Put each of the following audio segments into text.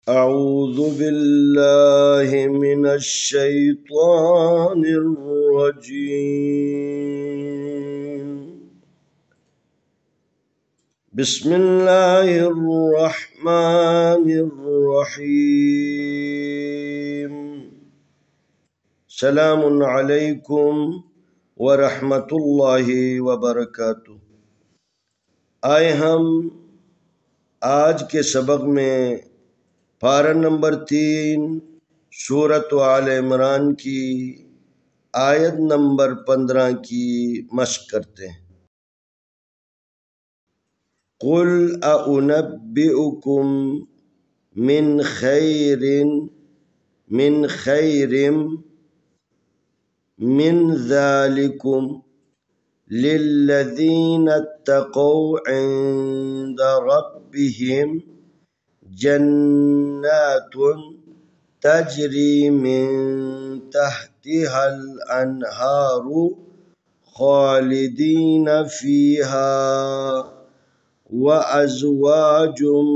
أعوذ بالله من الشيطان الرجيم. بسم الله الرحمن الرحيم. سلام عليكم ورحمة الله وبركاته। आए हम आज के सबक में पारा नंबर 3 सूरत आल इमरान की आयत नंबर 15 की मश्क करते हैं। कुल अउनब्बिउकुम मिन खैरिम मिन ज़ालिकुम लिल्लज़ीना इत्तक़ौ इंद रब्बिहिम जन्नातुन तजरी मिन तहतिहल अनहारु खालिदीन फीहा व अज़वाजुम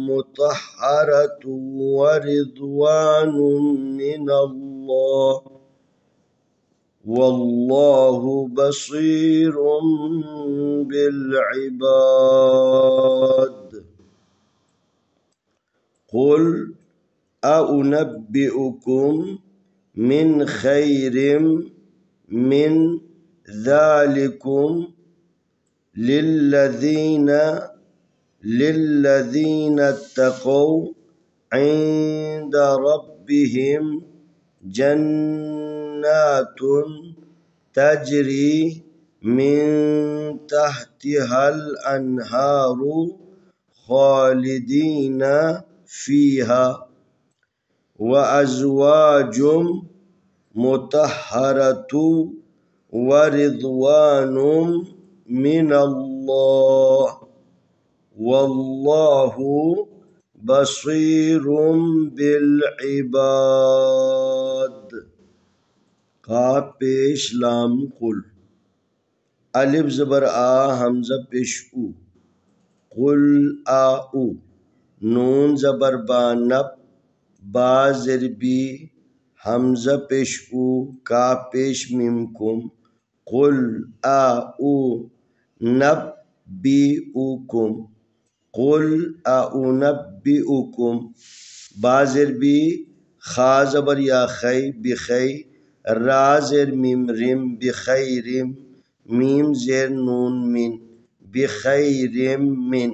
मुतहहरतुन व रिज़वानुम मिनल्लाह वल्लाहु बसीरुम बिल इबाद। कुल अउनब्बिउकुम मिन खैरिम मिन ज़ालिकुम लिल्लज़ीना इत्तक़ौ इंद रब्बिहिम जन्नातुन तजरी मिन तहतिहल अनहारु खालिदीन फीहा व अज़वाजुम मुतहहरतुन व रिज़वानुम मिनल्लाह वल्लाहु बसीरुम बिल इबाद। काफ पेश लाम कुल, अलिफ ज़बर आ हमज़ा पेश उ, कुल आ उ, नून ज़बर बा नब, बा ज़ेर बी, हमज़ा पेश उ, काफ पेश मीम कुम, कुल आ उ नब्बिउकुम, कुल अउनब्बिउकुम, बा ज़ेर बी, खा ज़बर या खै बिखै, रा ज़ेर मीम रिम बिखैरिम, मीम ज़ेर नून मिन बिखैरिम मिन,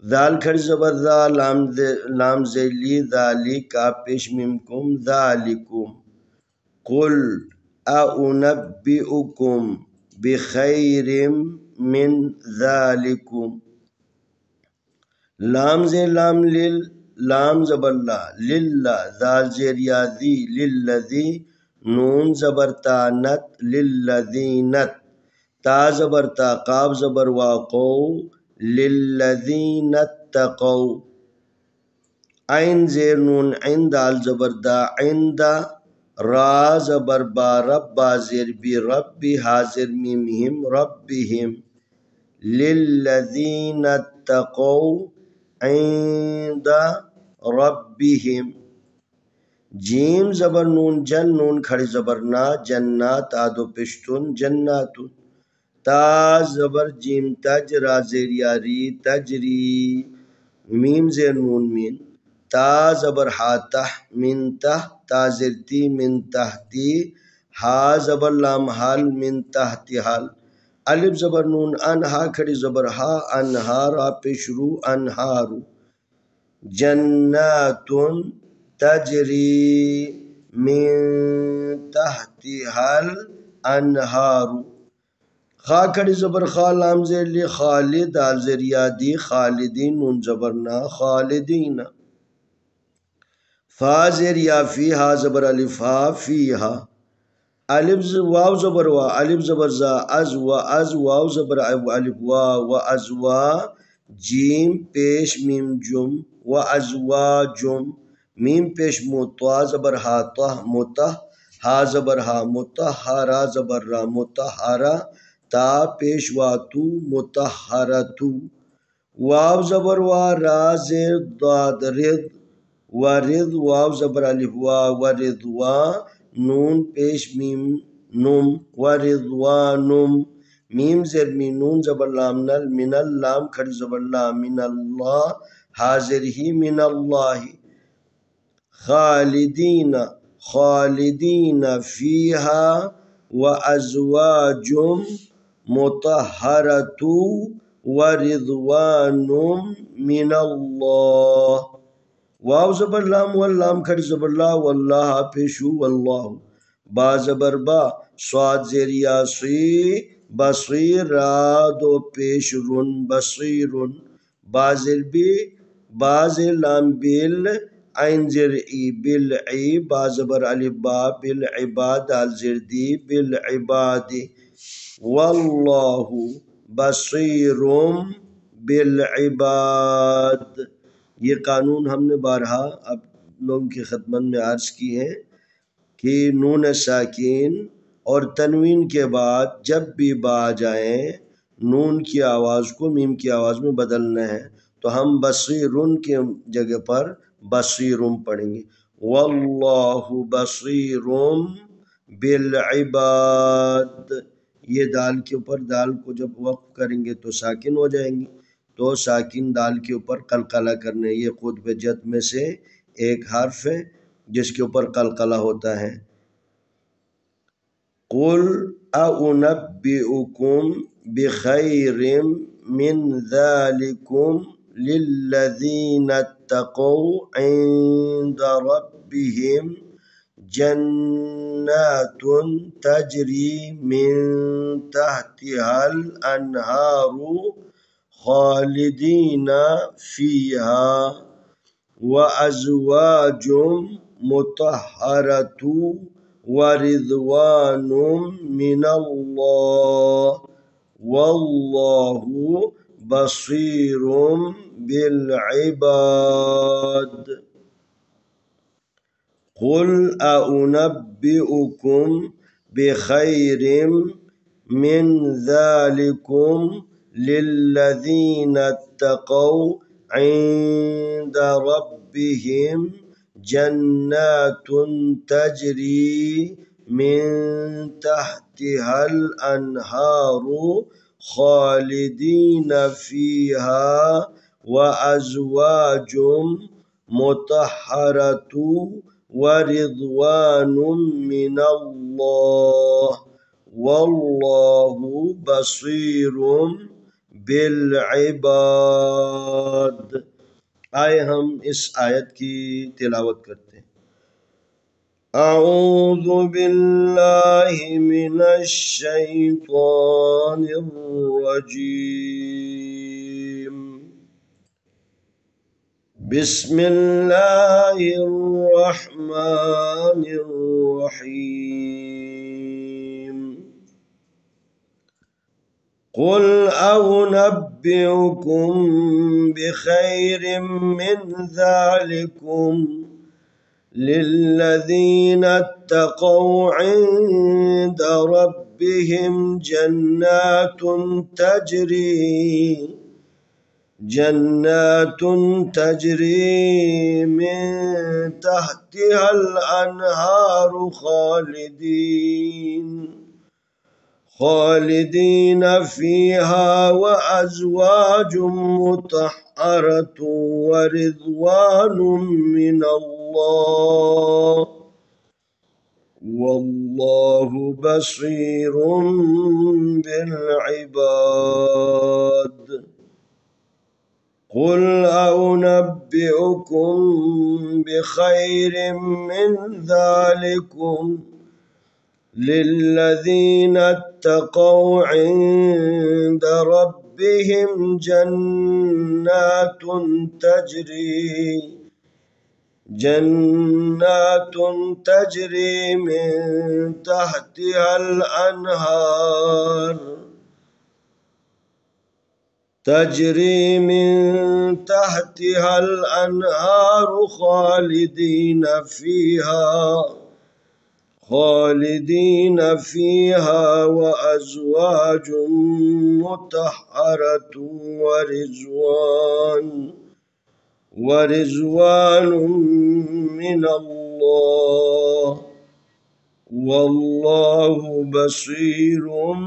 दाल खड़ी ज़बर दा, लाम ज़ेली दाली, काफ पेश मीम कुम ज़ालिकुम, कुल अउनब्बिउकुम बिखैरिम मिन ज़ालिकुम, लाम ज़ेर लाम लिल, लाम ज़बर ला, लिल्ला, दाल ज़ेर या दी, लिल्लज़ी, नून ज़बर ता नत, लिल्लज़ीनत, ता ज़बर ता, काफ ज़बर वा कौ, लिल्लज़ीना इत्तक़ौ, ऐन ज़ेर नून ऐन, दाल ज़बर दा, ऐंदा, रा ज़बर बा, रब्बा ज़ेर बी, रब्बी, हा ज़ेर मीम हिम, रब्बिहिम, लिल्लज़ीना इत्तक़ौ इंद रब्बिहिम, जीम ज़बर नून जन, नून खड़ी ज़बर ना, जन्नात आदो पिश्तुन, जन्नातुन, ता ज़बर जीम तज, रा ज़ेर यारी, तजरी, मीम ज़ेर नून मीन, ता ज़बर हा तह, मिन तह, ता ज़ेर ती, मिन तहती, हा ज़बर लाम हाल, मिन तहती हाल, अलिफ ज़बर नून अन, हा खड़ी ज़बर हा, अनहारा पेशरू अनहारू, जन्नातुन तजरी मिन तहतिहल अनहारू, खा खड़ी ज़बर खा, लाम ज़ेर ली, खालिद, दाल ज़ेर यादी, खालिदीन, नून ज़बर ना, खालिदीन, फा ज़ेर या फी, हा ज़बर अलिफ हा, फीहा, अलिफ वाव ज़बर वा, अलिफ ज़बर ज़ा, अज़ व अज़, वाव ज़बर अलिफ वा, व अज़वा, जीम पेश मीम जुम, व अज़वाजुम, मीम पेश मुता, ज़बर हा तह, मुतह, हा ज़बर हा, मुतहरा ज़बर रा, मुतहरा, ता पेश वातु, मुतहरतु, वाव ज़बर वा, रा ज़ेर दाद रिद, वरिद वाव ज़बर अलिफ वा वरिदवा नून पेश मीम नुम वरिदवानुम मीम ज़ेर मी नून ज़बर लाम नल मिनल लाम खड़ी ज़बर ला मिनल्लाह हाजिर ही मिनल्लाही खालिदीना खालिदीना फीहा व अज़वाजुम मुतहरतु व रिज़वानुम मिनल्लाह वाव ज़बर लाम वल्लाम खड़ी ज़बर ला वल्लाह पेशु वल्लाहु बा ज़बर बा स्वाद ज़ेरिया सी बसीरा दो पेश रुन बसीरुन बाज़िर बी बाज़ लाम बिल आइन ज़ेर ई बिल ई बा ज़बर अलिफ बा बिल इबाद अल ज़ेर दी बिल इबादी वल्लाहु बसीरुम बिल इबाद। ये कानून हमने बारहा अब लोगों की खिदमत में अर्ज की है कि नून साकिन और तनवीन के बाद जब भी बा जाए नून की आवाज़ को मीम की आवाज़ में बदलना है, तो हम बसीरुन के जगह पर बसीरुम पढ़ेंगे। वल्लाहु बसीरुम बिल इबाद। ये दाल के ऊपर दाल को जब वक्फ करेंगे तो साकिन हो जाएंगी, तो साकिन दाल के ऊपर कलकला करने, ये खुद बेजत में से एक हर्फ है जिसके ऊपर कलकला होता है। कुल अउनब्बिउकुम बिखैरिम मिन ज़ालिकुम लिल्लज़ीना तक़ौ इंद रब्बिहिम जन्नातुन तजरी मिन तहतिहल अनहारु खालिदीना फीहा व अज़वाजुम मुतहरतु व रिज़वानुम मिनल्लाह वल्लाहु बसीरुम बिल इबाद। कुल अउनब्बिउकुम बिखैरिम मिन ज़ालिकुम लिल्लज़ीना तक़ौ इंद रब्बिहिम जन्नातुन तजरी मिन तहतिहल अनहारु खालिदीना फीहा व अज़वाजुम मुतहरतु व रिज़वानुम मिनल्लाह वल्लाहु बसीरुम बिल इबाद। आए हम इस आयत की तिलावत करते हैं। अऊज़ु बिल्लाहि मिनश शैतानिर रजीम बिस्मिल्लाहिर रहमानिर रहीम। कुल अउनब्बिउकुम बिखैरिम मिन ज़ालिकुम लिल्लज़ीना तक़ौ इंद रब्बिहिम जन्नातुन तजरी मिन तहतिहल अनहारु खालिदीन फीहा व अज़वाजुम मुतहरतुन व रिज़वानुम मिनल्लाह वल्लाहु बसीरुम बिल इबाद। कुल अउनब्बिउकुम बिखैरिम मिन ज़ालिकुम लिल्लज़ीना तक़ौ इंद रब्बिहिम जन्नातुन तजरी मिन तहतिहल अनहार खालिदीन फीहा व अज़वाजुम मुतहरतुन वरिज़वान मिनल्लाह वल्लाहु बसीरुम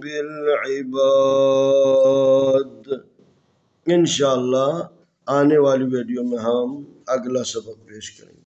बिल इबाद। इंशाअल्लाह आने वाली वीडियो में हम अगला सबक पेश करेंगे।